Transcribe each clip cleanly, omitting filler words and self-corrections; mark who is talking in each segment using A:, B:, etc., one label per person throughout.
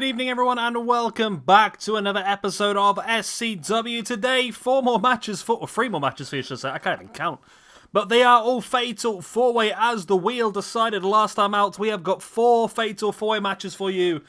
A: evening everyone and welcome back to another episode of SCW. Today, three more matches for you, should say. I can't even count. But they are all fatal four-way as the wheel decided last time out. We have got 4 fatal four-way matches for you.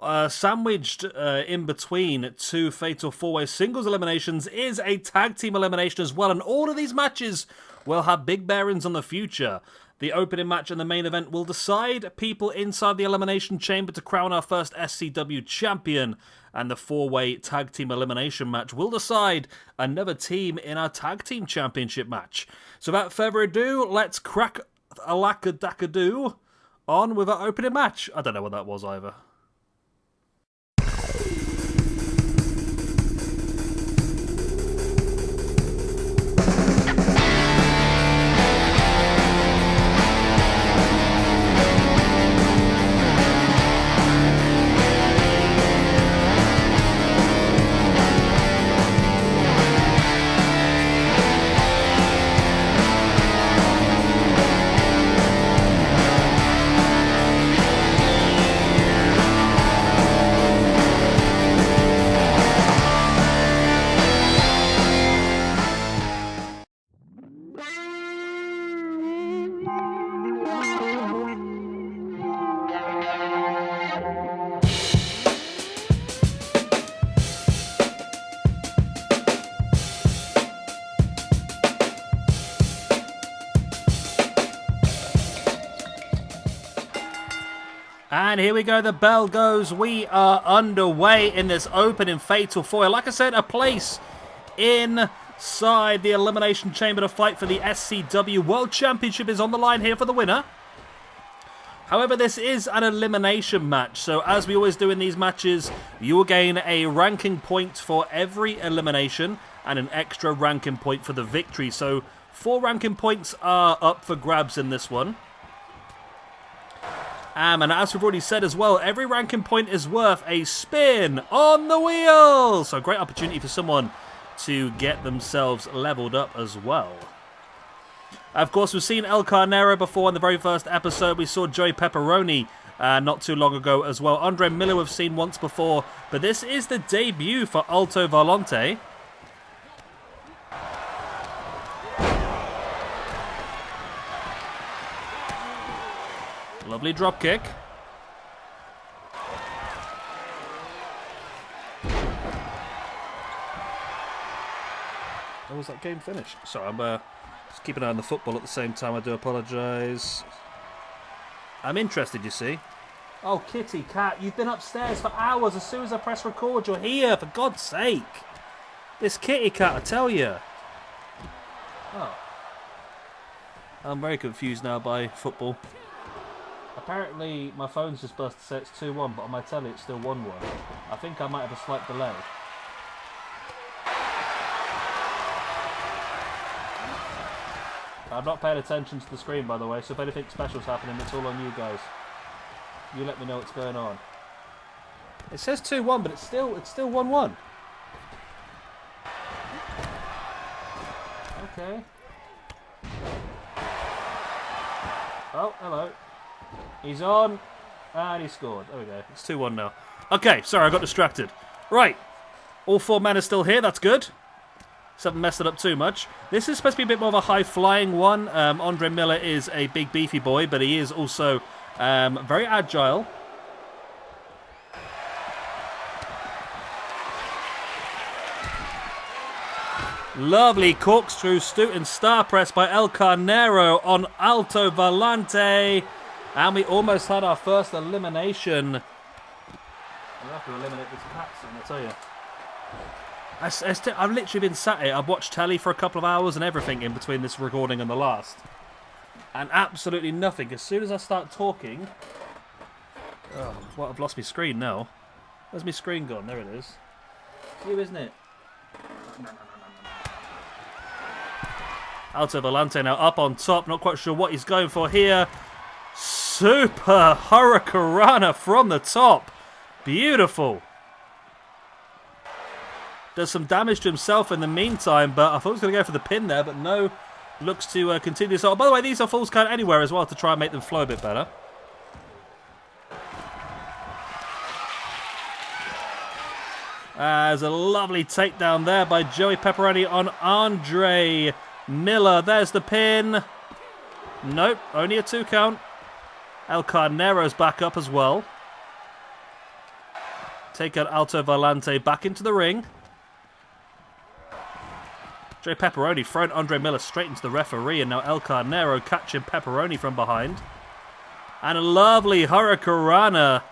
A: Sandwiched in between 2 fatal four-way singles eliminations is a tag team elimination as well. And all of these matches will have big bearings on the future. The opening match and the main event will decide people inside the Elimination Chamber to crown our first SCW champion. And the 4-way tag team elimination match will decide another team in our tag team championship match. So without further ado, let's crack a lackadackadoo on with our opening match. I don't know what that was either. And here we go, the bell goes. We are underway in this opening fatal four. Like I said, a place inside the Elimination Chamber to fight for the SCW World Championship is on the line here for the winner. However, this is an elimination match, so as we always do in these matches, you will gain a ranking point for every elimination and an extra ranking point for the victory. So 4 ranking points are up for grabs in this one. And as we've already said as well, every ranking point is worth a spin on the wheel. So great opportunity for someone to get themselves leveled up as well. Of course, we've seen El Carnero before in the very first episode. We saw Joey Pepperoni not too long ago as well. Andre Miller we've seen once before. But this is the debut for Alto Volante. Lovely drop kick. How was that game finished? Sorry, I'm just keeping an eye on the football at the same time. I do apologise. I'm interested, you see. Oh, Kitty Cat, you've been upstairs for hours. As soon as I press record, you're here. For God's sake. This Kitty Cat, I tell you. Oh. I'm very confused now by football. Apparently, my phone's just burst to say it's 2-1, but on my telly it's still 1-1. I think I might have a slight delay. I'm not paying attention to the screen, by the way, so if anything special's happening, it's all on you guys. You let me know what's going on. It says 2-1, but it's still 1-1. Okay. Oh, hello. He's on, and he scored. There we go. It's 2-1 now. Okay, sorry, I got distracted. Right. All 4 men are still here. That's good. Just haven't messed it up too much. This is supposed to be a bit more of a high-flying one. Andre Miller is a big, beefy boy, but he is also very agile. Lovely corkscrew and star press by El Carnero on Alto Volante. And we almost had our first elimination. We'll have to eliminate this cat soon, I tell you. I've literally been sat here. I've watched telly for a couple of hours and everything in between this recording and the last. And absolutely nothing. As soon as I start talking... Oh, well, I've lost my screen now. Where's my screen gone? There it is. It's you, isn't it? Alto Volante now up on top. Not quite sure what he's going for here. Super Hurricanrana from the top. Beautiful. Does some damage to himself in the meantime, but I thought he was going to go for the pin there, but no. Looks to continue this. Oh, by the way, these are falls count anywhere as well to try and make them flow a bit better. There's a lovely takedown there by Joey Pepperoni on Andre Miller. There's the pin. Nope, only a 2 count. El Carnero's back up as well. Take out Alto Valente back into the ring. Joey Pepperoni throwing Andre Miller straight into the referee, and now El Carnero catching Pepperoni from behind. And a lovely Hurricanrana.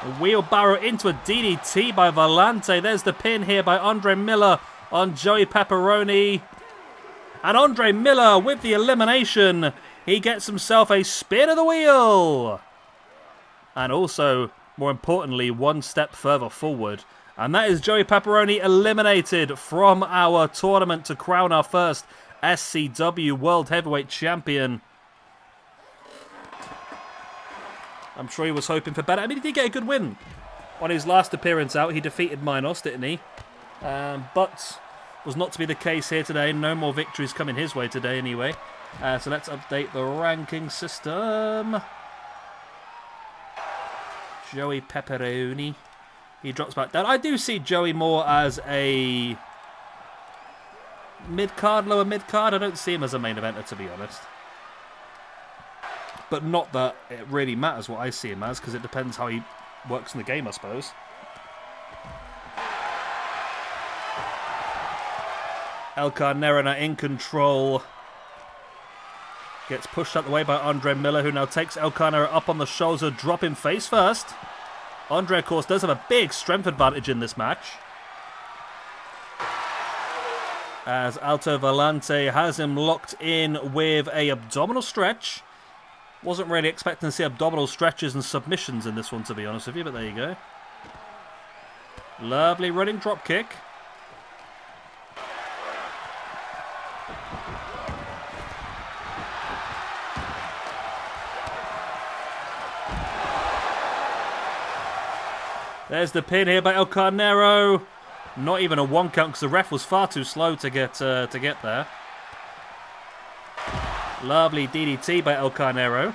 A: A wheelbarrow into a DDT by Valente. There's the pin here by Andre Miller on Joey Pepperoni. And Andre Miller with the elimination. He gets himself a spin of the wheel. And also, more importantly, one step further forward. And that is Joey Pepperoni eliminated from our tournament to crown our first SCW World Heavyweight Champion. I'm sure he was hoping for better. I mean, he did get a good win. On his last appearance out, he defeated Minos, didn't he? But was not to be the case here today. No more victories coming his way today anyway. So let's update the ranking system. Joey Pepperoni. He drops back down. I do see Joey more as a mid-card, lower mid-card. I don't see him as a main eventer, to be honest. But not that it really matters what I see him as, because it depends how he works in the game, I suppose. El Carnero now in control. Gets pushed out the way by Andre Miller, who now takes El Carnero up on the shoulder, dropping face first. Andre, of course, does have a big strength advantage in this match, as Alto Valente has him locked in with a abdominal stretch. Wasn't really expecting to see abdominal stretches and submissions in this one, to be honest with you, but there you go. Lovely running drop kick. There's the pin here by El Carnero. Not even a 1 count because the ref was far too slow to get there. Lovely DDT by El Carnero.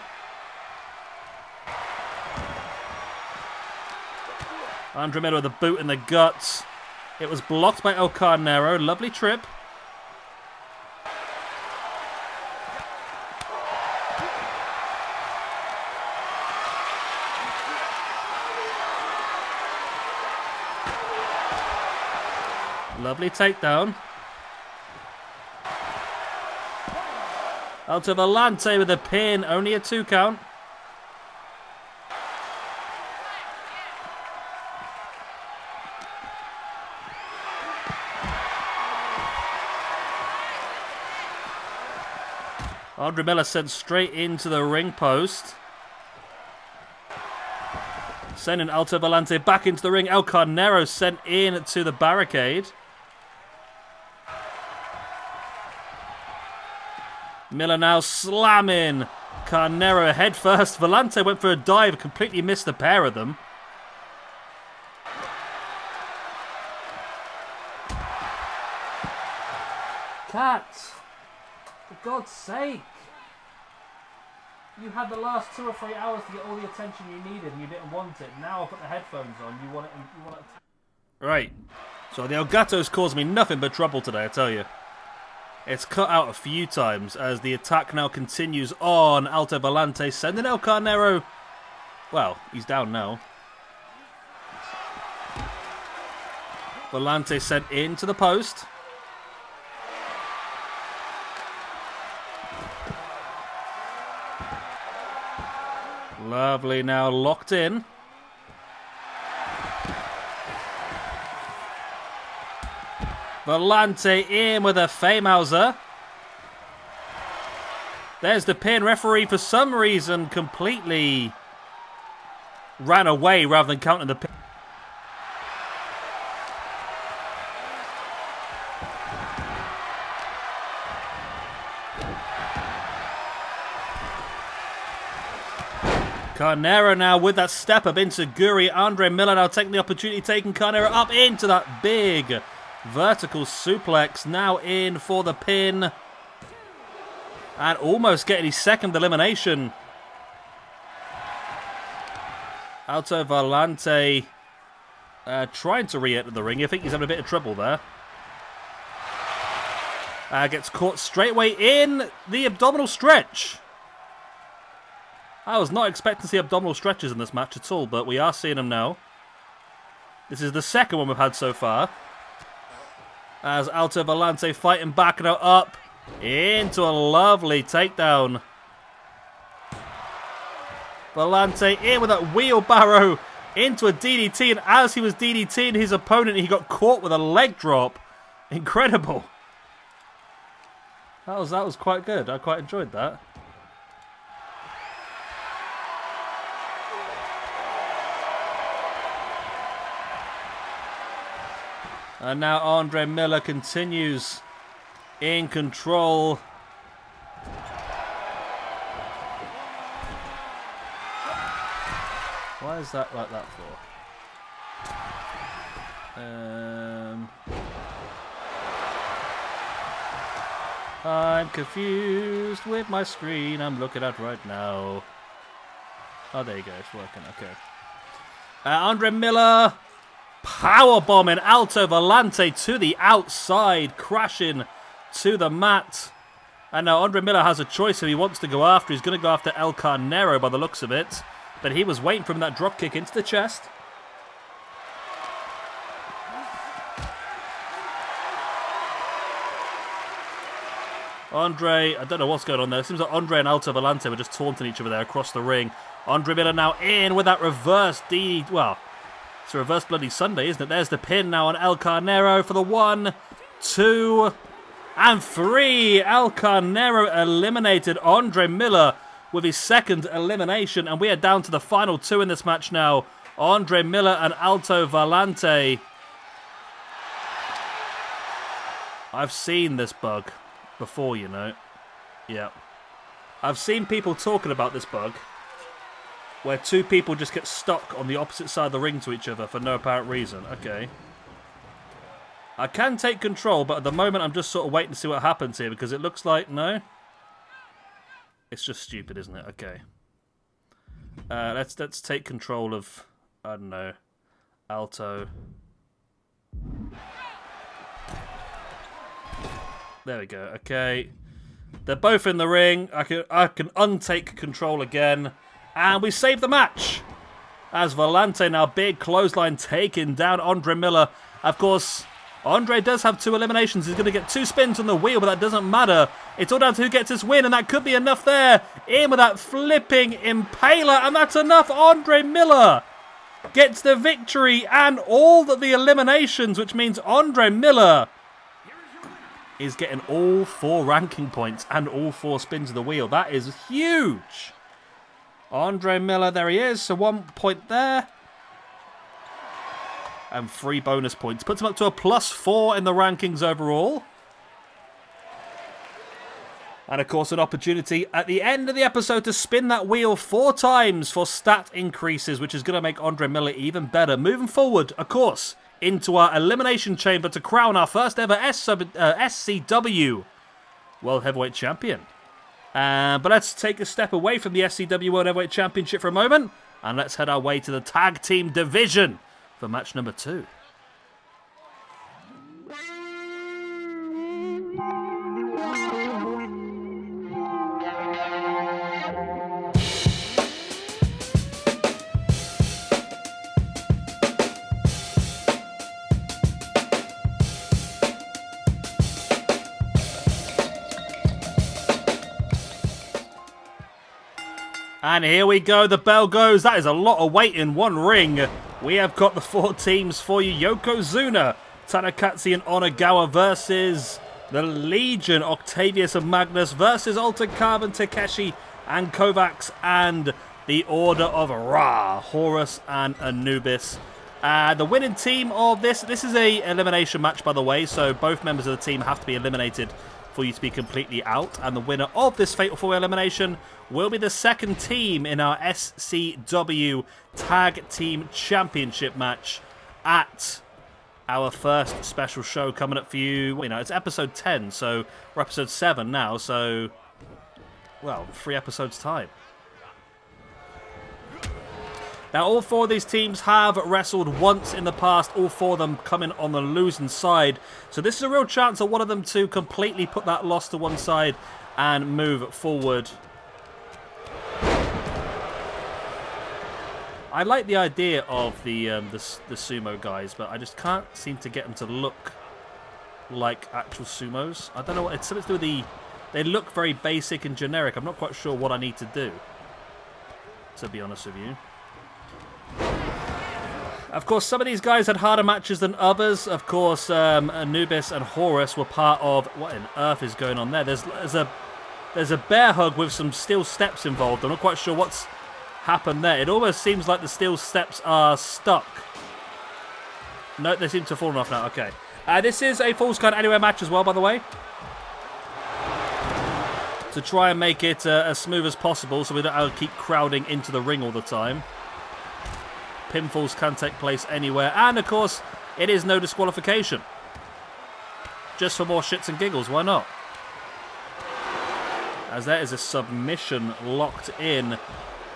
A: Andre Miller with a boot in the guts. It was blocked by El Carnero. Lovely trip. Lovely takedown. Alto Valente with a pin, only a 2 count. Andre Miller sent straight into the ring post. Sending Alto Valente back into the ring. El Carnero sent in to the barricade. Miller now slamming Carnero head first. Valente went for a dive, completely missed the pair of them. Cat, for God's sake. You had the last 2 or 3 hours to get all the attention you needed and you didn't want it. Now I'll put the headphones on. You want it. Right. So the Elgato's caused me nothing but trouble today, I tell you. It's cut out a few times as the attack now continues on. Alto Valente sending El Carnero. Well, he's down now. Valente sent into the post. Lovely, now locked in. Valente in with a Famehauser. There's the pin. Referee, for some reason, completely ran away rather than counting the pin. Carnero now with that step up into Guri. Andre Miller now taking the opportunity, taking Carnero up into that big vertical suplex. Now in for the pin. And almost getting his second elimination. Alto Valente trying to re-enter the ring. I think he's having a bit of trouble there. Gets caught straight away in the abdominal stretch. I was not expecting to see abdominal stretches in this match at all, but we are seeing them now. This is the second one we've had so far. As Alto Valente fighting back and up into a lovely takedown. Valente in with that wheelbarrow into a DDT, and as he was DDTing his opponent, he got caught with a leg drop. Incredible. That was quite good. I quite enjoyed that. And now Andre Miller continues in control. Why is that like that for? I'm confused with my screen I'm looking at right now. Oh, there you go. It's working. Okay. Andre Miller powerbombing Alto Valente to the outside, crashing to the mat. And now Andre Miller has a choice if he wants to go after. He's going to go after El Carnero by the looks of it. But he was waiting for him that drop kick into the chest. Andre, I don't know what's going on there. It seems like Andre and Alto Valente were just taunting each other there across the ring. Andre Miller now in with that reverse D. Well, it's a reverse Bloody Sunday, isn't it? There's the pin now on El Carnero for the 1, 2, and 3. El Carnero eliminated Andre Miller with his second elimination, and we are down to the final 2 in this match now. Andre Miller and Alto Valente. I've seen this bug before, you know. Yeah. I've seen people talking about this bug, where 2 people just get stuck on the opposite side of the ring to each other for no apparent reason. Okay. I can take control, but at the moment I'm just sort of waiting to see what happens here, because it looks like, no? It's just stupid, isn't it? Okay. Let's take control of, I don't know, Alto. There we go. Okay. They're both in the ring. I can untake control again. And we save the match. As Valente now, big clothesline taking down Andre Miller. Of course, Andre does have 2 eliminations. He's going to get 2 spins on the wheel, but that doesn't matter. It's all down to who gets this win, and that could be enough there. In with that flipping impaler, and that's enough. Andre Miller gets the victory and all the eliminations, which means Andre Miller is getting all 4 ranking points and all 4 spins of the wheel. That is huge. Andre Miller, there he is. So 1 point there. And 3 bonus points. Puts him up to a +4 in the rankings overall. And of course, an opportunity at the end of the episode to spin that wheel 4 times for stat increases, which is going to make Andre Miller even better. Moving forward, of course, into our Elimination Chamber to crown our first ever SCW World Heavyweight Champion. But let's take a step away from the SCW World Heavyweight Championship for a moment, and let's head our way to the Tag Team Division for match number 2. And here we go, the bell goes. That is a lot of weight in one ring. We have got the 4 teams for you. Yokozuna, Tanakatsu and Onagawa versus the Legion, Octavius and Magnus versus Altered Carbon, Takeshi and Kovacs, and the Order of Ra, Horus and Anubis. The winning team of this is a elimination match, by the way, so both members of the team have to be eliminated for you to be completely out, and the winner of this Fatal 4 elimination will be the second team in our SCW Tag Team Championship match at our first special show coming up for you. You know, it's episode 10, so we're episode 7 now, so, well, 3 episodes time. Now, all four of these teams have wrestled once in the past, all four of them coming on the losing side. So this is a real chance of one of them to completely put that loss to one side and move forward. I like the idea of the sumo guys, but I just can't seem to get them to look like actual sumos. I don't know what it's something to do with the... They look very basic and generic. I'm not quite sure what I need to do, to be honest with you. Of course, some of these guys had harder matches than others. Of course, Anubis and Horus were part of... What on earth is going on there? There's a bear hug with some steel steps involved. I'm not quite sure what's happened there. It almost seems like the steel steps are stuck. No, they seem to have fallen off now. Okay. This is a Falls Count Anywhere match as well, by the way. To try and make it as smooth as possible so we don't have to keep crowding into the ring all the time. Pinfalls can take place anywhere. And, of course, it is no disqualification. Just for more shits and giggles, why not? As there is a submission locked in.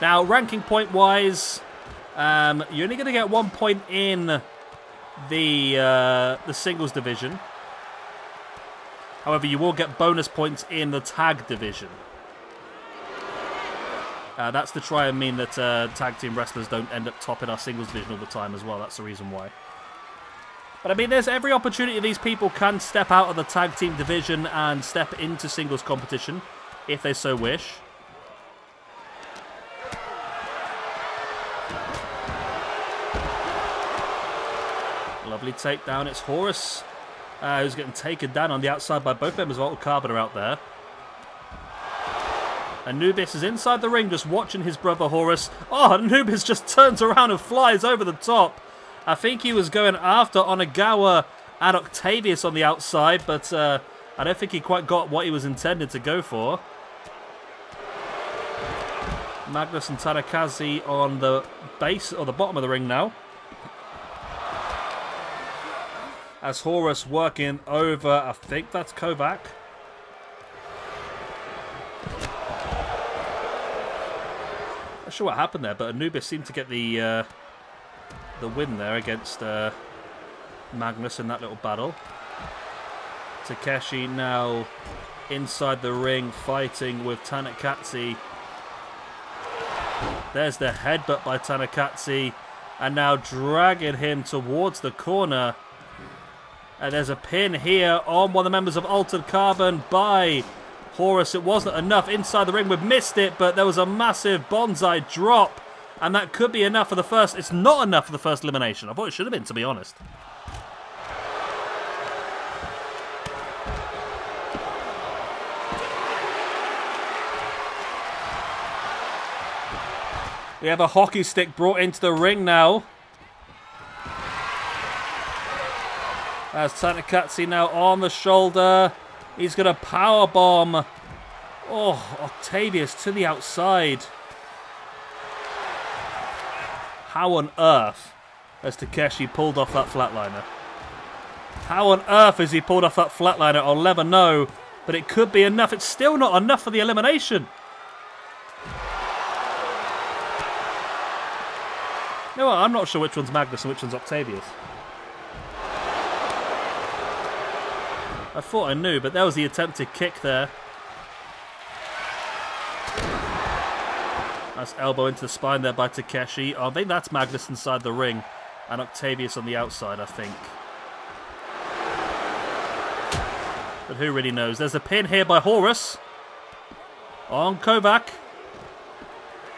A: Now, ranking point-wise, you're only going to get 1 point in the singles division. However, you will get bonus points in the tag division. That's to try and mean that tag team wrestlers don't end up top in our singles division all the time as well. That's the reason why. But I mean, there's every opportunity these people can step out of the tag team division and step into singles competition, if they so wish. Lovely takedown. It's Horus who's getting taken down on the outside by both members of Altered Carbon are out there. Anubis is inside the ring just watching his brother Horus. Oh, Anubis just turns around and flies over the top. I think he was going after Onagawa and Octavius on the outside, but I don't think he quite got what he was intended to go for. Magnus and Tanakazi on the base or the bottom of the ring now. As Horus working over, I think that's Kovac. Not sure what happened there, but Anubis seemed to get the win there against Magnus in that little battle. Takeshi now inside the ring fighting with Tanakazi. There's the headbutt by Tanakazi, and now dragging him towards the corner. And there's a pin here on one of the members of Altered Carbon by Horus. It wasn't enough inside the ring. We've missed it, but there was a massive bonsai drop. And that could be enough for the first... It's not enough for the first elimination. I thought it should have been, to be honest. We have a hockey stick brought into the ring now. As Tanakazi now on the shoulder. He's going to powerbomb. Oh, Octavius to the outside. How on earth has Takeshi pulled off that flatliner? How on earth has he pulled off that flatliner? I'll never know. But it could be enough. It's still not enough for the elimination. You know what? I'm not sure which one's Magnus and which one's Octavius. I thought I knew, but there was the attempted kick there. Nice elbow into the spine there by Takeshi. I think that's Magnus inside the ring. And Octavius on the outside, I think. But who really knows? There's a pin here by Horus. On Kovac.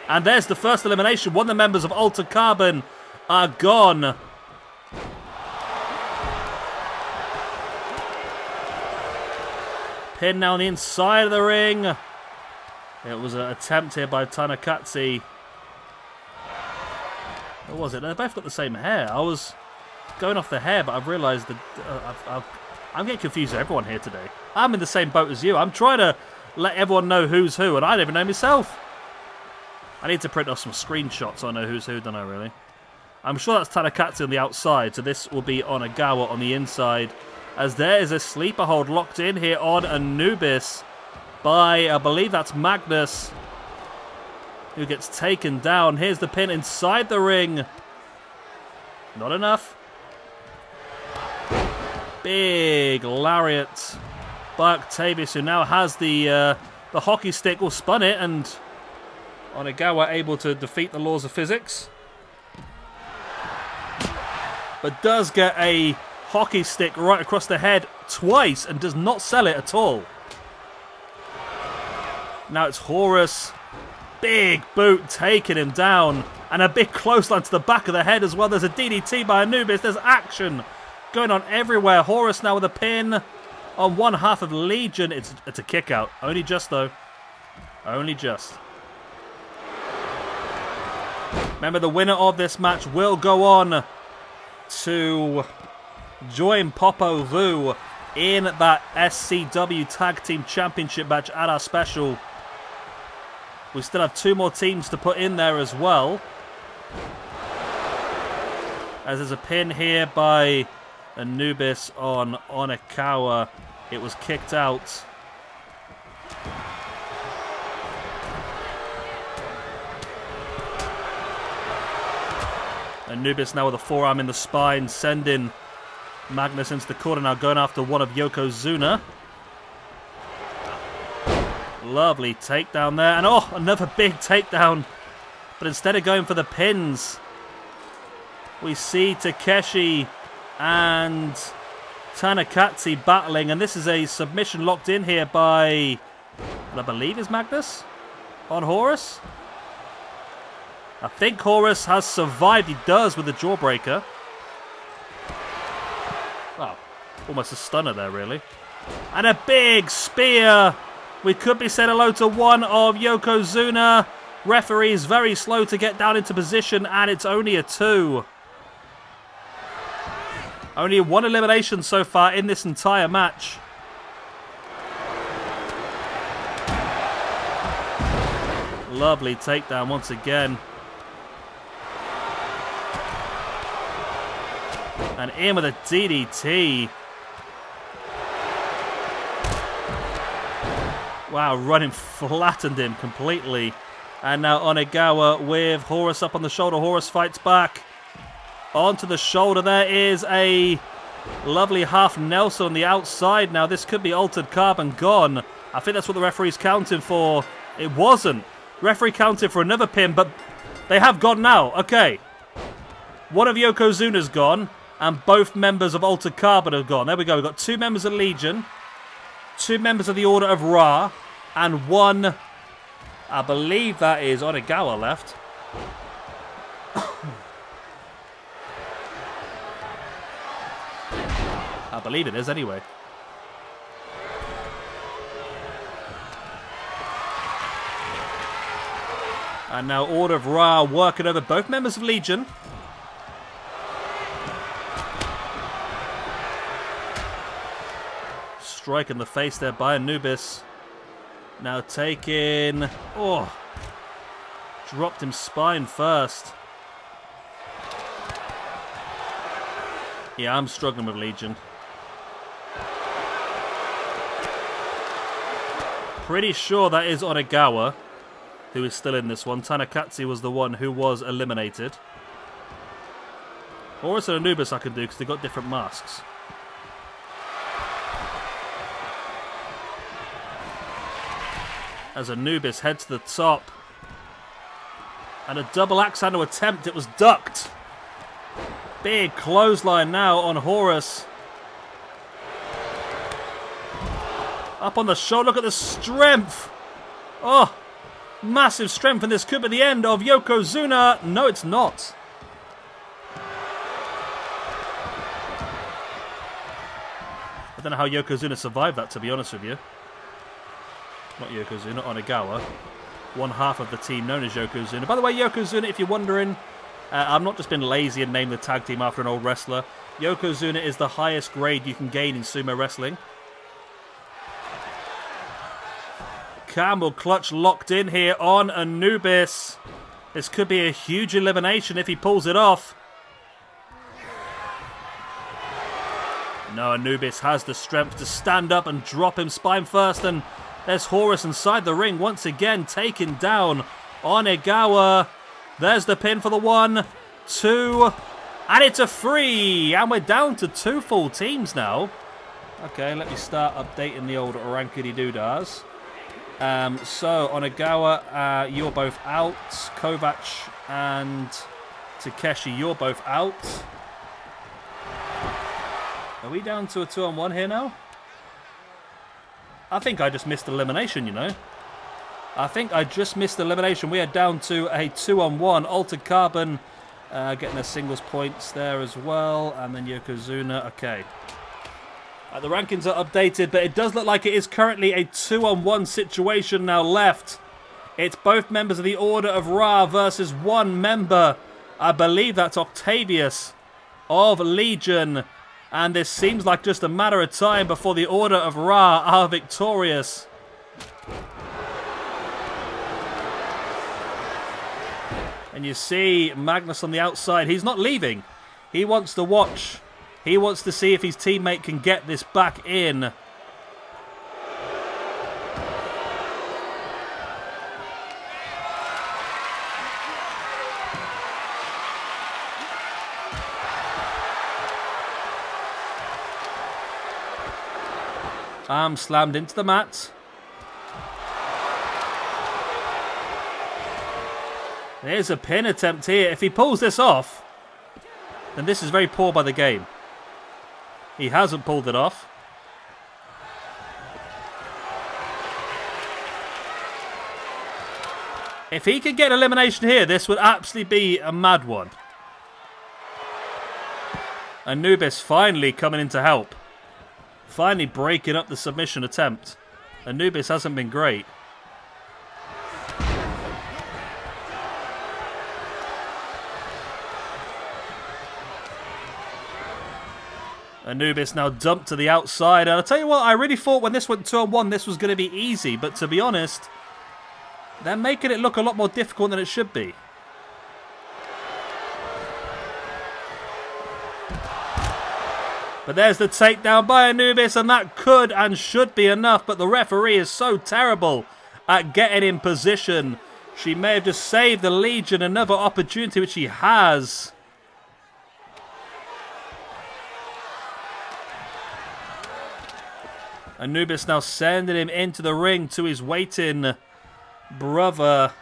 A: And there's the first elimination. One of the members of Altered Carbon are gone. Pin now on the inside of the ring. It was an attempt here by Tanakazi. What was it? They both got the same hair. I was going off the hair, but I've realised that I'm getting confused with everyone here today. I'm in the same boat as you. I'm trying to let everyone know who's who, and I don't even know myself. I need to print off some screenshots so I know who's who, don't I, really? I'm sure that's Tanakazi on the outside, so this will be Onagawa on the inside. As there is a sleeper hold locked in here on Anubis by, I believe that's Magnus. who gets taken down. Here's the pin inside the ring. Not enough. Big lariat by Octavius, who now has the hockey stick. Will spun it, and Onegawa able to defeat the laws of physics. But does get a hockey stick right across the head twice and does not sell it at all. Now it's Horus. Big boot taking him down. And a big clothesline to the back of the head as well. There's a DDT by Anubis. There's action going on everywhere. Horus now with a pin on one half of Legion. It's a kick out. Only just, though. Only just. Remember, the winner of this match will go on to join Popo Vu in that SCW Tag Team Championship match at our special. We still have 2 more teams to put in there as well. As there's a pin here by Anubis on Onikawa. It was kicked out. Anubis now with a forearm in the spine, sending Magnus into the corner, now going after one of Yokozuna. Lovely takedown there, and oh, another big takedown. But instead of going for the pins, we see Takeshi and Tanakatsu battling, and this is a submission locked in here by, I believe, is Magnus on Horus. I think Horus has survived. He does with the jawbreaker. Wow, almost a stunner there, really. And a big spear. We could be saying hello to one of Yokozuna. Referee is very slow to get down into position, and it's only a 2. Only 1 elimination so far in this entire match. Lovely takedown once again. And in with a DDT. Wow, running flattened him completely. And now Onegawa with Horus up on the shoulder. Horus fights back. Onto the shoulder. There is a lovely half Nelson on the outside. Now this could be Altered Carbon gone. I think that's what the referee's counting for. It wasn't. Referee counted for another pin, but they have gone now. Okay. One of Yokozuna's gone, and both members of Altered Carbon have gone. There we go. We've got 2 members of Legion, 2 members of the Order of Ra, and 1, I believe that is Onegawa left. I believe it is anyway. And now Order of Ra working over both members of Legion. Strike in the face there by Anubis. Now taking... Oh! Dropped him spine first. Yeah, I'm struggling with Legion. Pretty sure that is Onegawa, who is still in this one. Tanakatsu was the one who was eliminated. Horus and Anubis I can do because they've got different masks. As Anubis heads to the top. And a double axe handle attempt. It was ducked. Big clothesline now on Horus. Up on the shoulder. Look at the strength. Oh, massive strength. And this could be the end of Yokozuna. No, it's not. I don't know how Yokozuna survived that, to be honest with you. Not Yokozuna, Onegawa. One half of the team known as Yokozuna. By the way, Yokozuna, if you're wondering, I've not just been lazy and named the tag team after an old wrestler. Yokozuna is the highest grade you can gain in sumo wrestling. Camel clutch locked in here on Anubis. This could be a huge elimination if he pulls it off. No, Anubis has the strength to stand up and drop him spine first, and there's Horus inside the ring once again, taking down Onegawa. There's the pin for the 1, 2, and it's a 3. And we're down to 2 full teams now. Okay, let me start updating the old rankedy-doodahs. So, Onegawa, you're both out. Kovac and Takeshi, you're both out. Are we down to a 2-on-1 here now? I think I just missed elimination, you know. I think I just missed elimination. We are down to a 2-on-1. Altered Carbon getting a singles points there as well. And then Yokozuna. Okay. The rankings are updated, but it does look like it is currently a 2-on-1 situation now left. It's both members of the Order of Ra versus one member. I believe that's Octavius of Legion. And this seems like just a matter of time before the Order of Ra are victorious. And you see Magnus on the outside. He's not leaving. He wants to watch. He wants to see if his teammate can get this back in. Arm slammed into the mat. There's a pin attempt here. If he pulls this off, then this is very poor by the game. He hasn't pulled it off. If he could get elimination here, this would absolutely be a mad one. Anubis finally coming in to help. Finally breaking up the submission attempt. Anubis hasn't been great. Anubis now dumped to the outside. And I'll tell you what, I really thought when this went 2-on-1, this was going to be easy. But to be honest, they're making it look a lot more difficult than it should be. But there's the takedown by Anubis, and that could and should be enough. But the referee is so terrible at getting in position. She may have just saved the Legion another opportunity, which she has. Anubis now sending him into the ring to his waiting brother,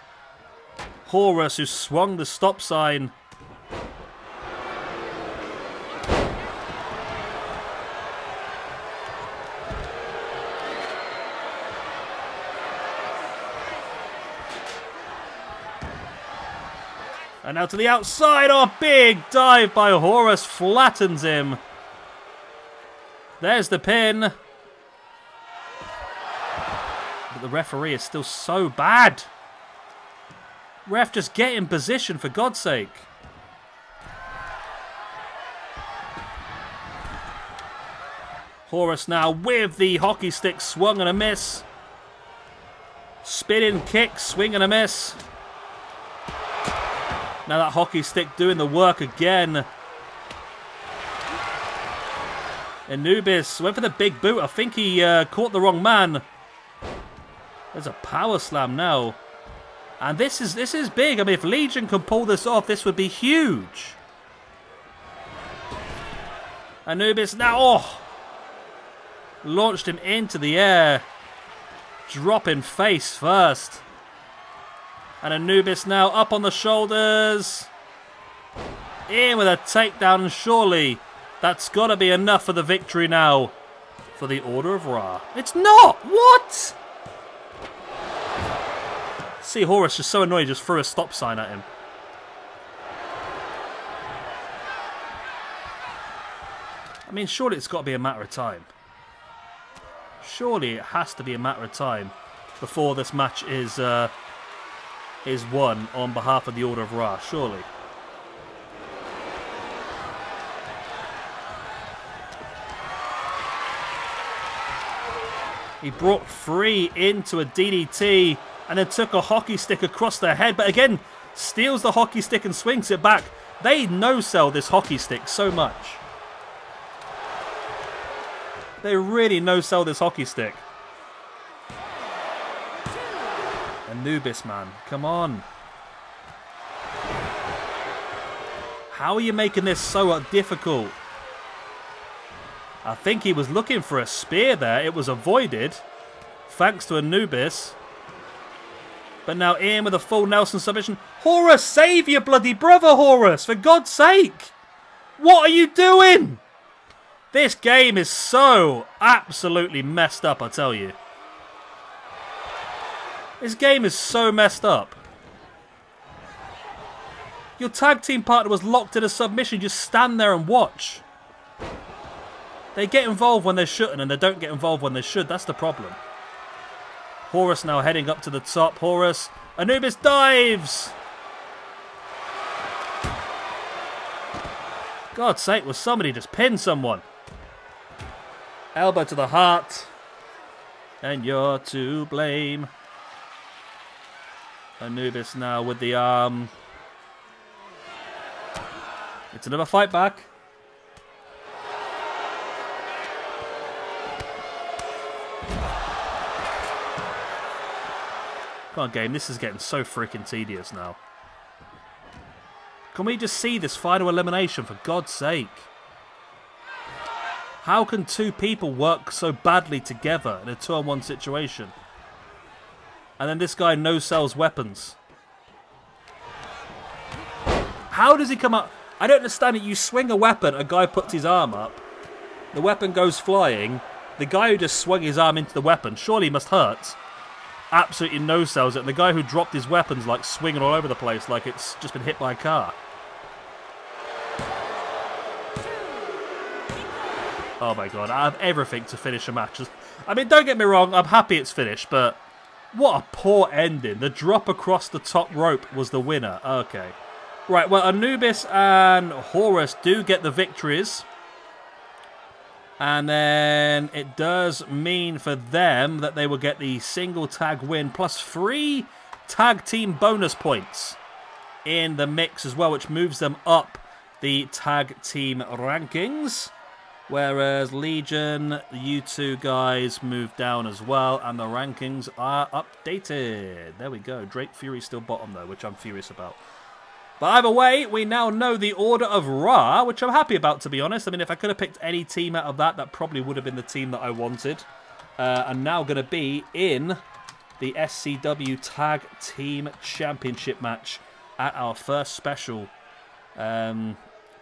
A: Horus, who swung the stop sign. And now to the outside. Oh, big dive by Horus. Flattens him. There's the pin. But the referee is still so bad. Ref, just get in position, for God's sake. Horus now with the hockey stick, swung and a miss. Spinning kick, swing and a miss. Now that hockey stick doing the work again. Anubis went for the big boot. I think he caught the wrong man. There's a power slam now. And this is big. I mean, if Legion can pull this off, this would be huge. Anubis now, oh, launched him into the air. Dropping face first. And Anubis now up on the shoulders. In with a takedown, and surely that's got to be enough for the victory now for the Order of Ra. It's not! What? See, Horus just so annoyed, just threw a stop sign at him. I mean, surely it's got to be a matter of time. Surely it has to be a matter of time before this match is won on behalf of the Order of Ra, surely. He brought 3 into a DDT and then took a hockey stick across their head, but again, steals the hockey stick and swings it back. They no-sell this hockey stick so much. They really no-sell this hockey stick. Anubis, man. Come on. How are you making this so difficult? I think he was looking for a spear there. It was avoided. Thanks to Anubis. But now Ian with a full Nelson submission. Horus, save your bloody brother, Horus. For God's sake. What are you doing? This game is so absolutely messed up, I tell you. This game is so messed up. Your tag team partner was locked in a submission. Just stand there and watch. They get involved when they shouldn't, and they don't get involved when they should. That's the problem. Horus now heading up to the top. Horus. Anubis dives. God's sake, will somebody just pin someone? Elbow to the heart. And you're to blame. Anubis now with the arm. It's another fight back. Come on, game. This is getting so freaking tedious now. Can we just see this final elimination, for God's sake? How can two people work so badly together in a 2-on-1 situation? And then this guy no-sells weapons. How does he come up? I don't understand it. You swing a weapon, a guy puts his arm up, the weapon goes flying, the guy who just swung his arm into the weapon surely must hurt. Absolutely no-sells it. And the guy who dropped his weapons like swinging all over the place like it's just been hit by a car. Oh my God, I have everything to finish a match. I mean, don't get me wrong, I'm happy it's finished, but what a poor ending. The drop across the top rope was the winner. Okay. Right, well, Anubis and Horus do get the victories. And then it does mean for them that they will get the single tag win plus 3 tag team bonus points in the mix as well, which moves them up the tag team rankings. Whereas Legion, you two guys move down as well, and the rankings are updated. There we go. Drake Fury still bottom though, which I'm furious about. But either way, we now know the Order of Ra, which I'm happy about, to be honest. I mean, if I could have picked any team out of that, that probably would have been the team that I wanted. And now going to be in the SCW Tag Team Championship match at our first special coming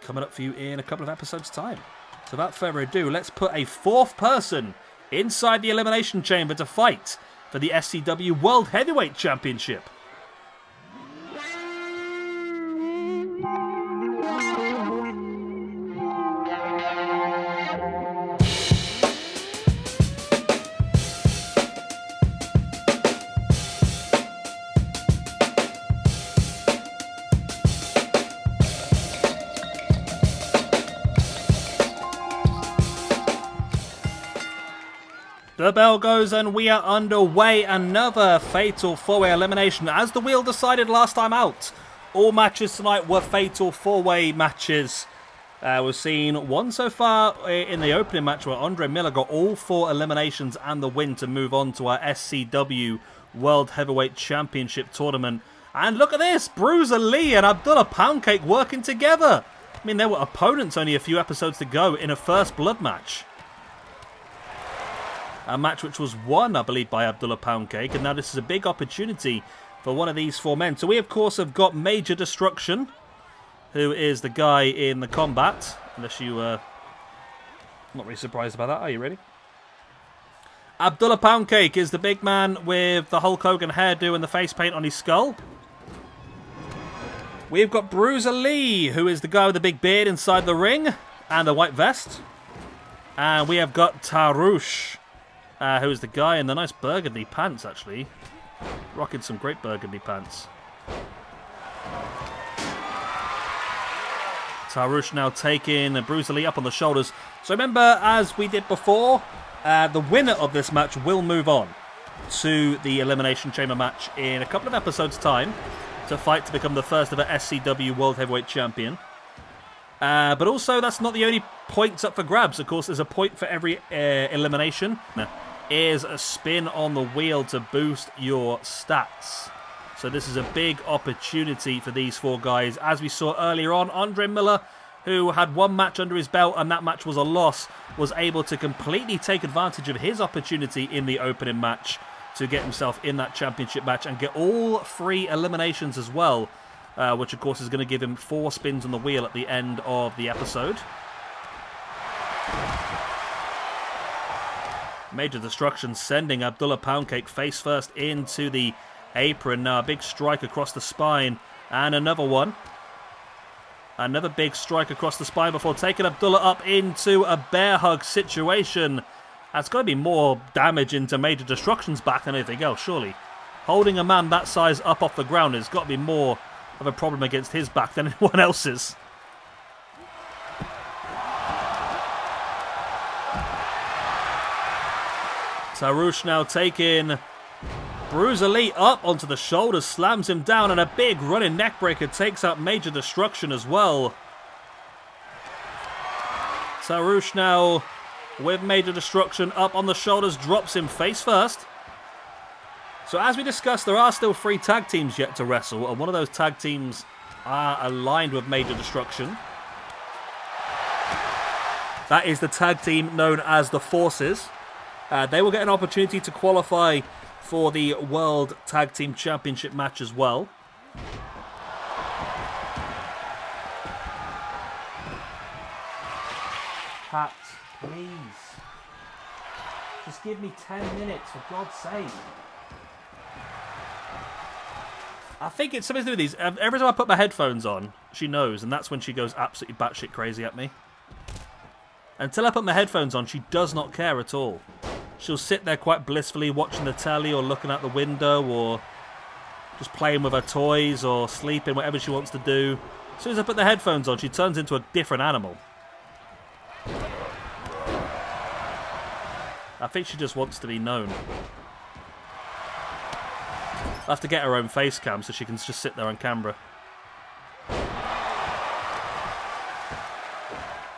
A: up for you in a couple of episodes' time. So without further ado, let's put a 4th person inside the Elimination Chamber to fight for the SCW World Heavyweight Championship. The bell goes and we are underway. Another fatal 4-way elimination. As the wheel decided last time out, all matches tonight were fatal 4-way matches. We've seen one so far in the opening match where Andre Miller got all 4 eliminations and the win to move on to our SCW World Heavyweight Championship Tournament. And look at this, Bruiser Lee and Abdullah Poundcake working together. I mean, they were opponents only a few episodes to go in a first blood match. A match which was won, I believe, by Abdullah Poundcake. And now this is a big opportunity for one of these 4 men. So we, of course, have got Major Destruction, who is the guy in the combat. Unless you not really surprised about that. Are you ready? Abdullah Poundcake is the big man with the Hulk Hogan hairdo and the face paint on his skull. We've got Bruiser Lee, who is the guy with the big beard inside the ring and the white vest. And we have got Tarush, who is the guy in the nice burgundy pants, actually. Rocking some great burgundy pants. Tarush now taking Bruiser Lee up on the shoulders. So remember, as we did before, the winner of this match will move on to the Elimination Chamber match in a couple of episodes' time to fight to become the first ever SCW World Heavyweight Champion. But also, that's not the only points up for grabs. Of course, there's a point for every elimination is a spin on the wheel to boost your stats. So this is a big opportunity for these four guys. As we saw earlier on, Andre Miller, who had one match under his belt and that match was a loss, was able to completely take advantage of his opportunity in the opening match to get himself in that championship match and get all 3 eliminations as well, which of course is going to give him 4 spins on the wheel at the end of the episode. Major Destruction sending Abdullah Poundcake face first into the apron. Now a big strike across the spine and another one. Another big strike across the spine before taking Abdullah up into a bear hug situation. That's got to be more damage into Major Destruction's back than anything else, surely. Holding a man that size up off the ground has got to be more of a problem against his back than anyone else's. Tarush now taking Bruiser Lee up onto the shoulders, slams him down, and a big running neckbreaker takes out Major Destruction as well. Tarush now with Major Destruction up on the shoulders, drops him face first. So as we discussed, there are still 3 tag teams yet to wrestle, and one of those tag teams are aligned with Major Destruction. That is the tag team known as the Forces. They will get an opportunity to qualify for the World Tag Team Championship match as well. Pat, please. Just give me 10 minutes, for God's sake. I think it's something to do with these. Every time I put my headphones on, she knows, and that's when she goes absolutely batshit crazy at me. Until I put my headphones on, she does not care at all. She'll sit there quite blissfully watching the telly or looking out the window or just playing with her toys or sleeping, whatever she wants to do. As soon as I put the headphones on, she turns into a different animal. I think she just wants to be known. I'll have to get her own face cam so she can just sit there on camera.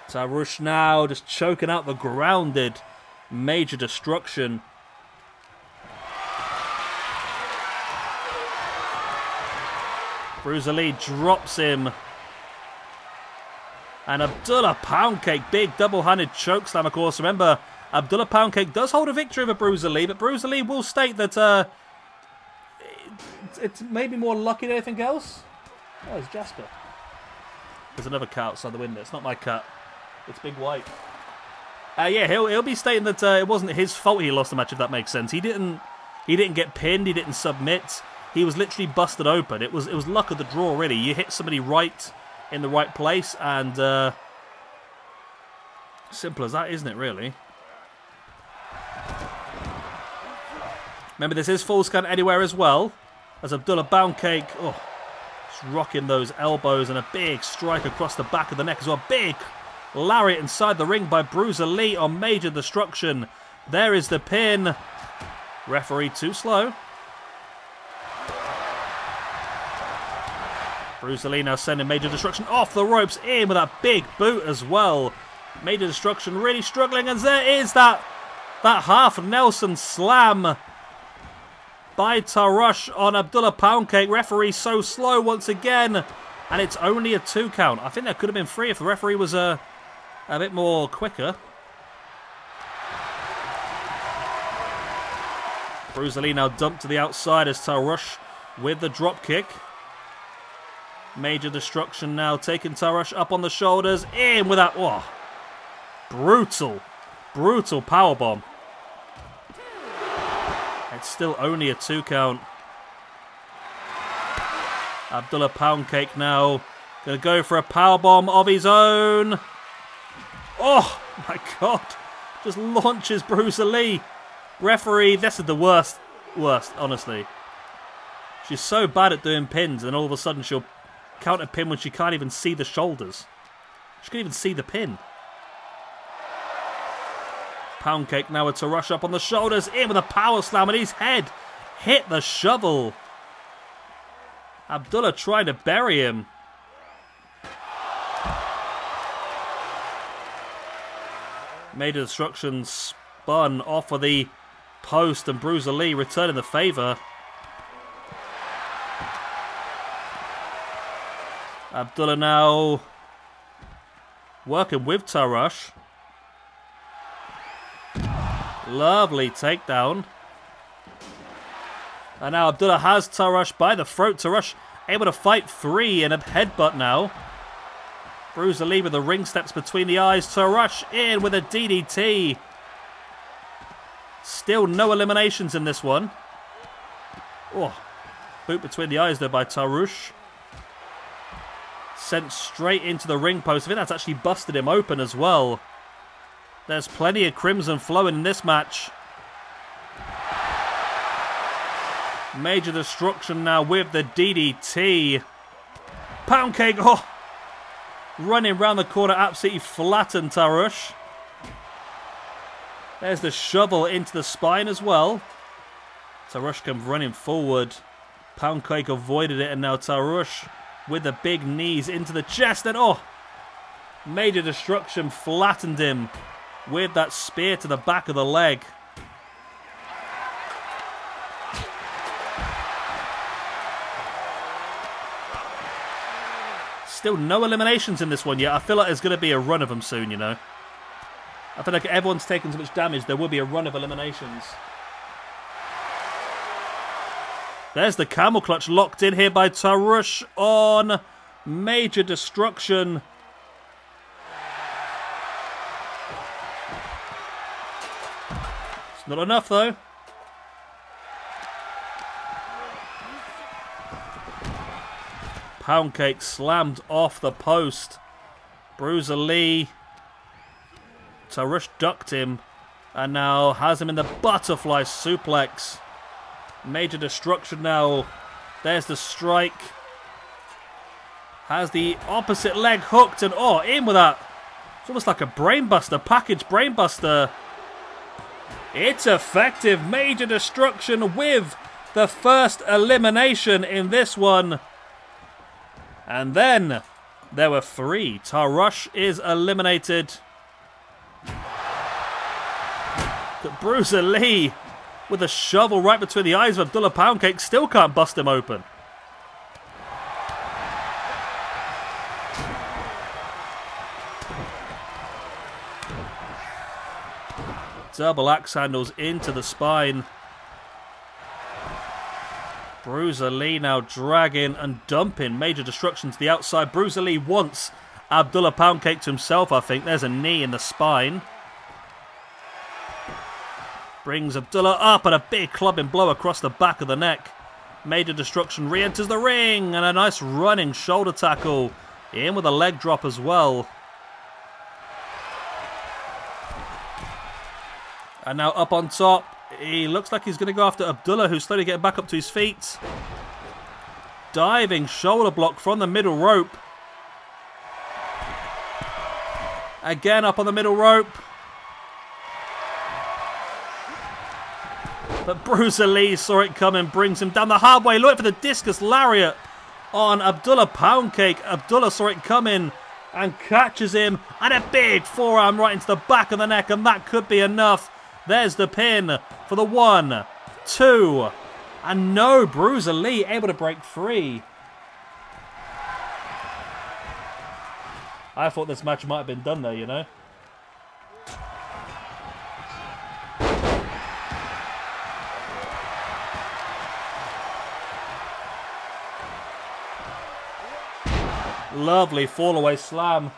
A: Tarush now just choking out the grounded Major Destruction. Bruiser Lee drops him. And Abdullah Poundcake, big double-handed chokeslam, of course. Remember, Abdullah Poundcake does hold a victory over Bruiser Lee, but Bruiser Lee will state that it's maybe more lucky than anything else. Oh, it's Jasper. There's another cat outside the window. It's not my cat. It's Big White. Yeah, he'll be stating that it wasn't his fault he lost the match, if that makes sense. He didn't get pinned. He didn't submit. He was literally busted open. It was luck of the draw, really. You hit somebody right in the right place, and simple as that, isn't it, really? Remember, this is full scan anywhere as well, as Abdullah Poundcake, just rocking those elbows and a big strike across the back of the neck as well. Big lariat inside the ring by Bruiser Lee on Major Destruction. There is the pin. Referee too slow. Bruiser Lee now sending Major Destruction off the ropes, in with that big boot as well. Major Destruction really struggling, and there is that half Nelson slam by Tarush on Abdullah Poundcake. Referee so slow once again, and it's only a 2 count. I think that could have been 3 if the referee was a bit more quicker. Bruiser Lee now dumped to the outside as Tarush with the drop kick. Major Destruction now taking Tarush up on the shoulders, in with that brutal powerbomb. It's still only a 2 count. Abdullah Poundcake now going to go for a powerbomb of his own. Oh my God. Just launches Bruiser Lee. Referee, this is the worst, honestly. She's so bad at doing pins, and all of a sudden she'll counter pin when she can't even see the shoulders. She can't even see the pin. Poundcake now with Tarush up on the shoulders, in with a power slam, and his head hit the shovel. Abdullah trying to bury him. Major Destruction spun off of the post, and Bruiser Lee returning the favour. Abdullah now working with Tarush. Lovely takedown. And now Abdullah has Tarush by the throat. Tarush able to fight free and a headbutt now. Bruiser Lee with the ring steps between the eyes. Tarush in with a DDT. Still no eliminations in this one. Oh, boot between the eyes there by Tarush. Sent straight into the ring post. I think that's actually busted him open as well. There's plenty of crimson flowing in this match. Major destruction now with the DDT. Pound cake. Oh, running round the corner, absolutely flattened Tarush. There's the shovel into the spine as well. Tarush comes running forward. Pound cake avoided it, and now Tarush with the big knees into the chest, and oh, major destruction flattened him with that spear to the back of the leg. Still no eliminations in this one yet. I feel like there's going to be a run of them soon, you know. I feel like everyone's taken so much damage, there will be a run of eliminations. There's the camel clutch locked in here by Tarush on major destruction. It's not enough though. Pound cake slammed off the post. Bruiser Lee. Tarush ducked him and now has him in the butterfly suplex. Major destruction now. There's the strike. Has the opposite leg hooked and oh, in with that. It's almost like a brainbuster, package brainbuster. It's effective. Major destruction with the first elimination in this one. And then there were three. Tarush is eliminated. But Bruiser Lee with a shovel right between the eyes of Abdullah Poundcake still can't bust him open. Double axe handles into the spine. Bruiser Lee now dragging and dumping major destruction to the outside. Bruiser Lee wants Abdullah Poundcake to himself, I think. There's a knee in the spine. Brings Abdullah up and a big clubbing blow across the back of the neck. Major destruction re-enters the ring and a nice running shoulder tackle. In with a leg drop as well. And now up on top, he looks like he's going to go after Abdullah, who's slowly getting back up to his feet. Diving shoulder block from the middle rope. Again up on the middle rope. But Bruiser Lee saw it coming, brings him down the hard way. Look for the discus lariat on Abdullah Poundcake. Abdullah saw it coming and catches him. And a big forearm right into the back of the neck, and that could be enough. There's the pin for the 1, 2, and no, Bruiser Lee able to break free. I thought this match might have been done there, you know. Lovely fall away slam.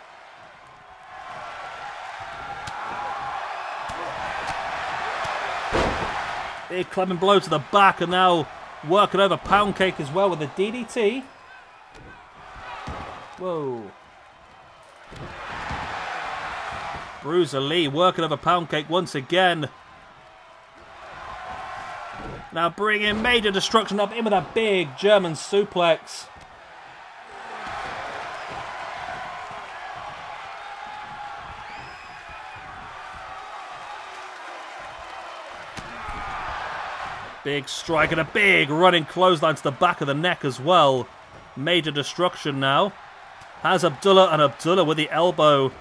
A: Big clubbing blow to the back, and now working over Poundcake as well with the DDT. Whoa. Bruiser Lee working over Poundcake once again. Now bringing major destruction up in with that big German suplex. Big strike and a big running clothesline to the back of the neck as well. Major destruction now. Has Abdullah, and Abdullah with the elbow.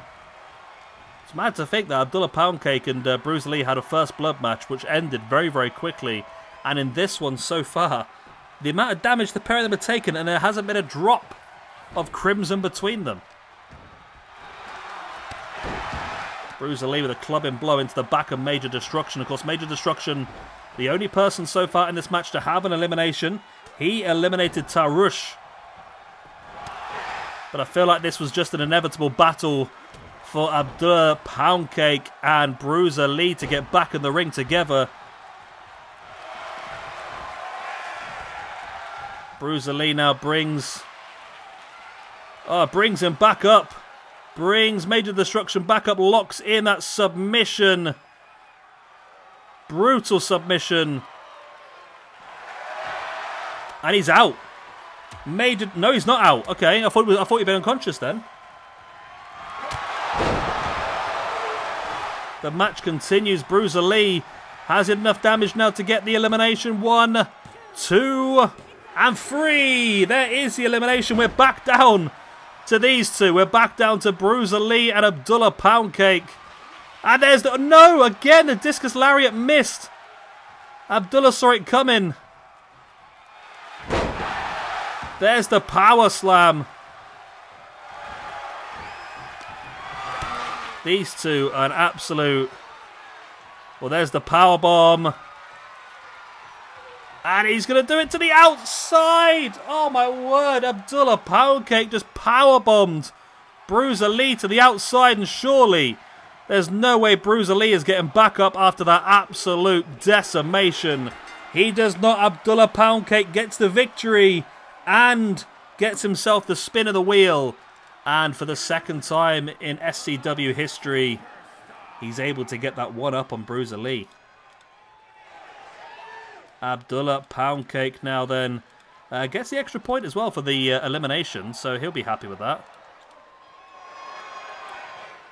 A: It's mad to think that Abdullah Poundcake and Bruce Lee had a first blood match which ended very, very quickly. And in this one so far, the amount of damage the pair of them have taken, and there hasn't been a drop of crimson between them. Bruiser Lee with a clubbing blow into the back of Major Destruction. Of course, Major Destruction, the only person so far in this match to have an elimination. He eliminated Tarush. But I feel like this was just an inevitable battle for Abdullah Poundcake and Bruiser Lee to get back in the ring together. Bruiser Lee now brings him back up. Brings Major Destruction back up, locks in that submission. Brutal submission. And he's out. No, he's not out. Okay, I thought he'd been unconscious then. The match continues. Bruiser Lee has enough damage now to get the elimination. 1, 2, and 3. There is the elimination. We're back down to these two. We're back down to Bruiser Lee and Abdullah Poundcake. And there's the... No! Again, the discus lariat missed. Abdullah saw it coming. There's the power slam. These two are an absolute... Well, there's the power bomb. And he's going to do it to the outside. Oh, my word. Abdullah Poundcake just powerbombed Bruiser Lee to the outside. And surely there's no way Bruiser Lee is getting back up after that absolute decimation. He does not. Abdullah Poundcake gets the victory and gets himself the spin of the wheel. And for the second time in SCW history, he's able to get that one up on Bruiser Lee. Abdullah Poundcake now then gets the extra point as well for the elimination, so he'll be happy with that.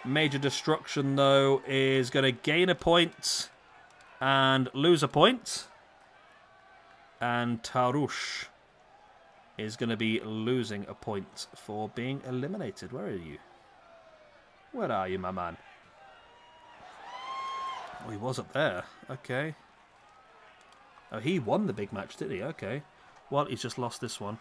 A: Major Destruction, though, is going to gain a point and lose a point. And Tarush is going to be losing a point for being eliminated. Where are you? Where are you, my man? Oh, he was up there. Okay. Oh, he won the big match, did he? Okay. Well, he's just lost this one.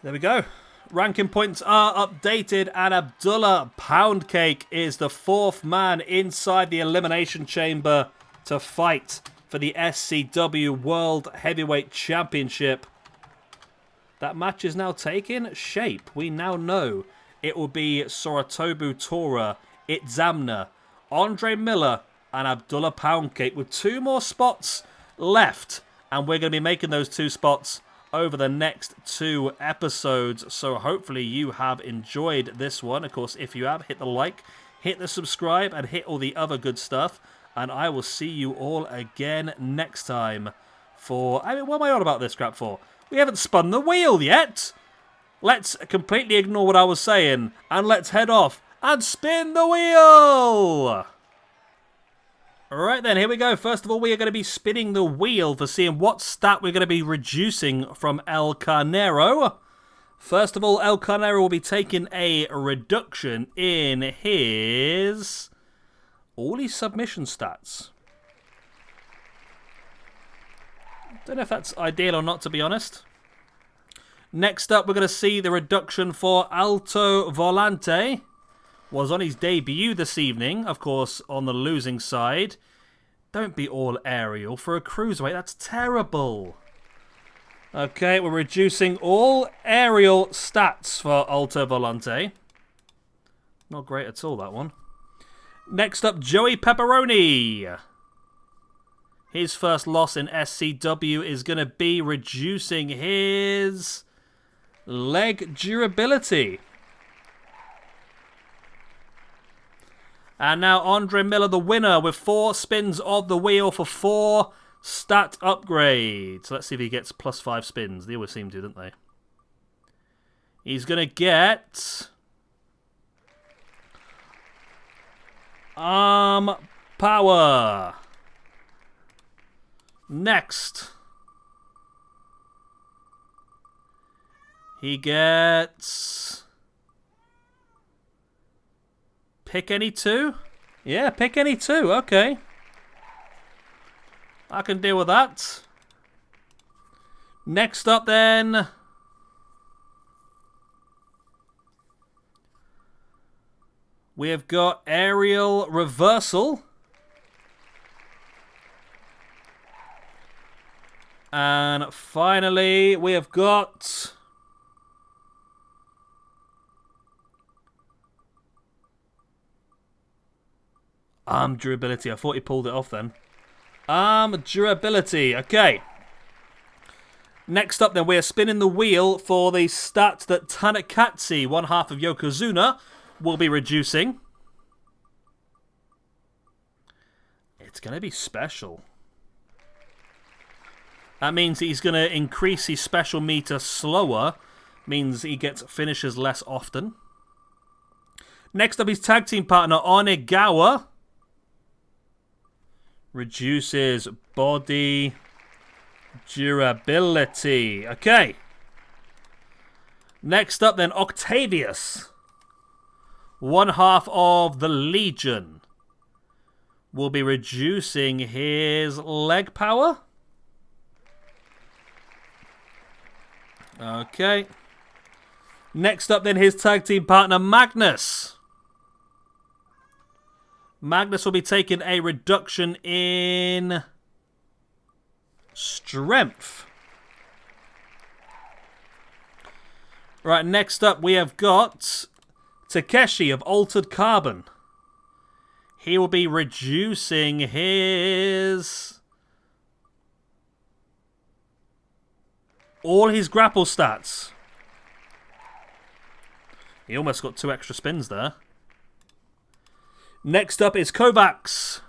A: There we go. Ranking points are updated, and Abdullah Poundcake is the 4th man inside the Elimination Chamber to fight for the SCW World Heavyweight Championship. That match is now taking shape. We now know it will be Soratobu Tora, Itzamna, Andre Miller, and Abdullah Poundcake with 2 more spots left. And we're going to be making those 2 spots over the next 2 episodes. So hopefully you have enjoyed this one. Of course, if you have, hit the like, hit the subscribe, and hit all the other good stuff. And I will see you all again next time for... I mean, what am I on about this crap for? We haven't spun the wheel yet. Let's completely ignore what I was saying. And let's head off and spin the wheel. Alright then, here we go. First of all, we are going to be spinning the wheel for seeing what stat we're going to be reducing from El Carnero. First of all, El Carnero will be taking a reduction in his... all his submission stats. Don't know if that's ideal or not, to be honest. Next up, we're going to see the reduction for Alto Volante. Was on his debut this evening, of course, on the losing side. Don't be all aerial for a cruiserweight. That's terrible. Okay, we're reducing all aerial stats for Alto Volante. Not great at all, that one. Next up, Joey Pepperoni. His first loss in SCW is going to be reducing his leg durability. And now Andre Miller, the winner, with 4 spins of the wheel for 4 stat upgrades. Let's see if he gets +5 spins. They always seem to, don't they? He's going to get... arm power. Next. He gets... Pick any two? Yeah, pick any two. Okay. I can deal with that. Next up then. We have got aerial reversal. And finally, we have got arm durability. I thought he pulled it off then. Arm durability. Okay. Next up then, we are spinning the wheel for the stats that Tanakatsu, one half of Yokozuna, will be reducing. It's going to be special. That means he's going to increase his special meter slower. Means he gets finishes less often. Next up, his tag team partner, Onegawa. Reduces body durability. Okay. Next up then, Octavius. One half of the Legion. Will be reducing his leg power. Okay. Next up then, his tag team partner, Magnus. Magnus will be taking a reduction in strength. Right, next up we have got Takeshi of Altered Carbon. He will be reducing his... all his grapple stats. He almost got 2 extra spins there. Next up is Kovacs.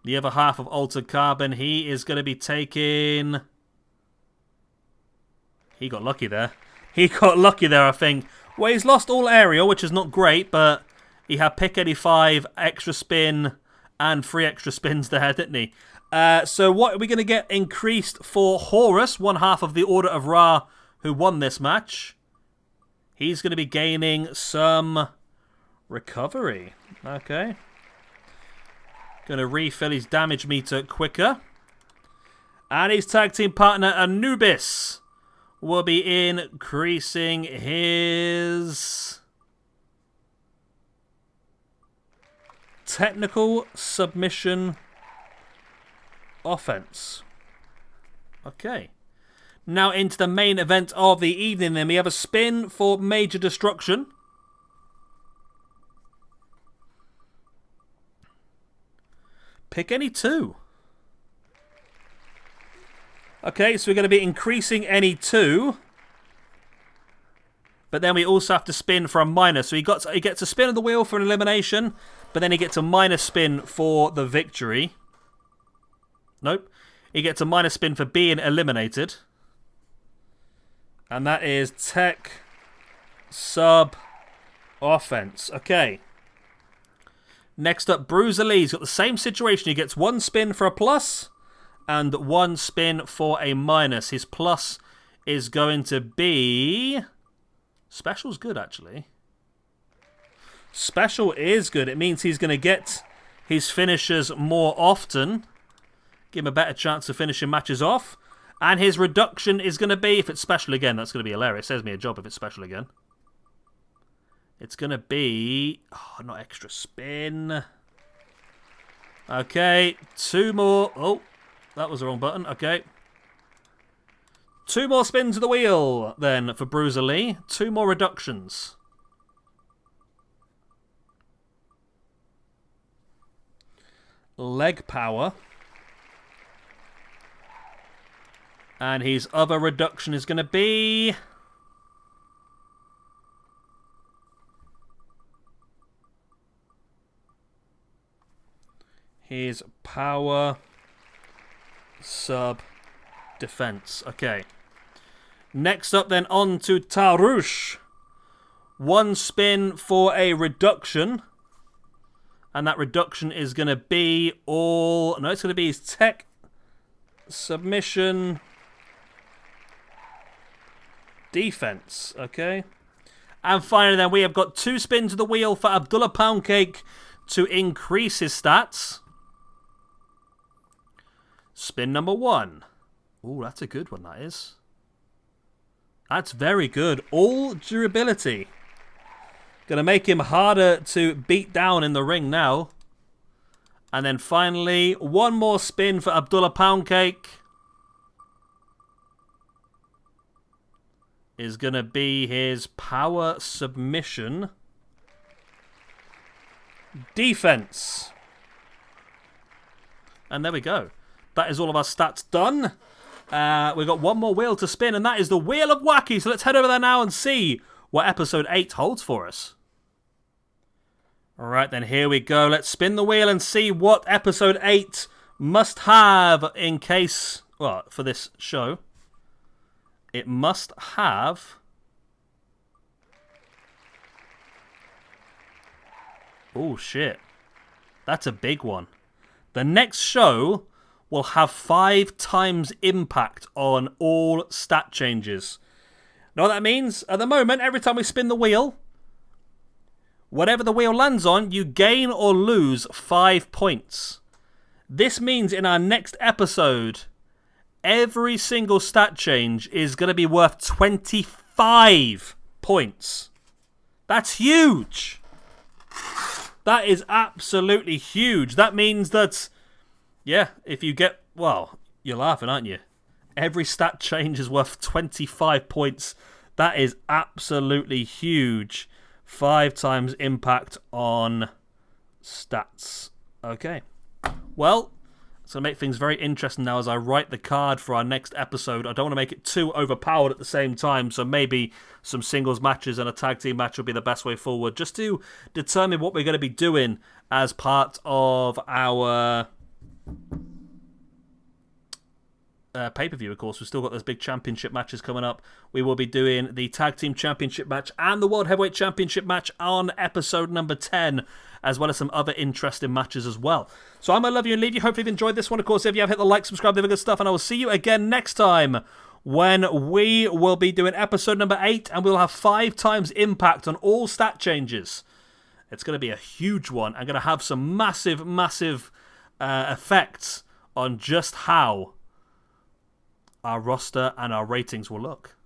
A: The other half of Altered Carbon. He is going to be taking... he got lucky there. He got lucky there, I think. Well, he's lost all aerial, which is not great, but he had pick 85, extra spin, and 3 extra spins there, didn't he? So what are we going to get increased for Horus, one half of the Order of Ra, who won this match? He's going to be gaining some recovery. Okay. Going to refill his damage meter quicker. And his tag team partner, Anubis, will be increasing his technical submission offense. Okay. Now into the main event of the evening then. We have a spin for Major Destruction. Pick any two. Okay, so we're going to be increasing any two. But then we also have to spin for a minus. So he gets a spin of the wheel for an elimination, but then he gets a minus spin for the victory. Nope. He gets a minus spin for being eliminated. And that is tech sub offense. Okay. Next up, Bruiser Lee's got the same situation. He gets 1 spin for a plus and 1 spin for a minus. His plus is going to be... special's good, actually. Special is good. It means he's going to get his finishers more often. Give him a better chance of finishing matches off. And his reduction is going to be, if it's special again, that's going to be hilarious. Saves me a job if it's special again. It's going to be... oh, not extra spin. Okay, 2 more. Oh, that was the wrong button. Okay. 2 more spins of the wheel, then, for Bruiser Lee. 2 more reductions. Leg power. And his other reduction is going to be... his power sub defense. Okay. Next up then on to Tarush. 1 spin for a reduction. And that reduction is going to be all... no, it's going to be his tech submission defense. Okay. And finally then, we have got 2 spins of the wheel for Abdullah Poundcake to increase his stats. Spin number 1. Ooh, that's a good one, that is. That's very good. All durability. Gonna make him harder to beat down in the ring now. And then finally, 1 more spin for Abdullah Poundcake. Is gonna be his power submission. Defense. And there we go. That is all of our stats done. We've got 1 more wheel to spin, and that is the Wheel of Wacky. So let's head over there now and see what episode 8 holds for us. Alright then, here we go. Let's spin the wheel and see what episode 8 must have in case, well, for this show. It must have... Oh, shit. That's a big one. The next show will have 5 times impact on all stat changes. Know what that means? At the moment, every time we spin the wheel, whatever the wheel lands on, you gain or lose 5 points. This means in our next episode, every single stat change is going to be worth 25 points. That's huge. That is absolutely huge. That means that, yeah, if you get, well, you're laughing, aren't you? Every stat change is worth 25 points. That is absolutely huge. 5 times impact on stats. Okay. Well, it's going to make things very interesting now as I write the card for our next episode. I don't want to make it too overpowered at the same time, so maybe some singles matches and a tag team match will be the best way forward, just to determine what we're going to be doing as part of our pay-per-view. Of course, we've still got those big championship matches coming up. We will be doing the tag team championship match and the world heavyweight championship match on episode number 10, as well as some other interesting matches as well. So I'm going to love you and leave you. Hopefully you've enjoyed this one. Of course, if you have, hit the like, subscribe, the other good stuff, and I will see you again next time when we will be doing episode number 8, and we'll have 5 times impact on all stat changes. It's going to be a huge one. I'm going to have some massive, massive effects on just how our roster and our ratings will look.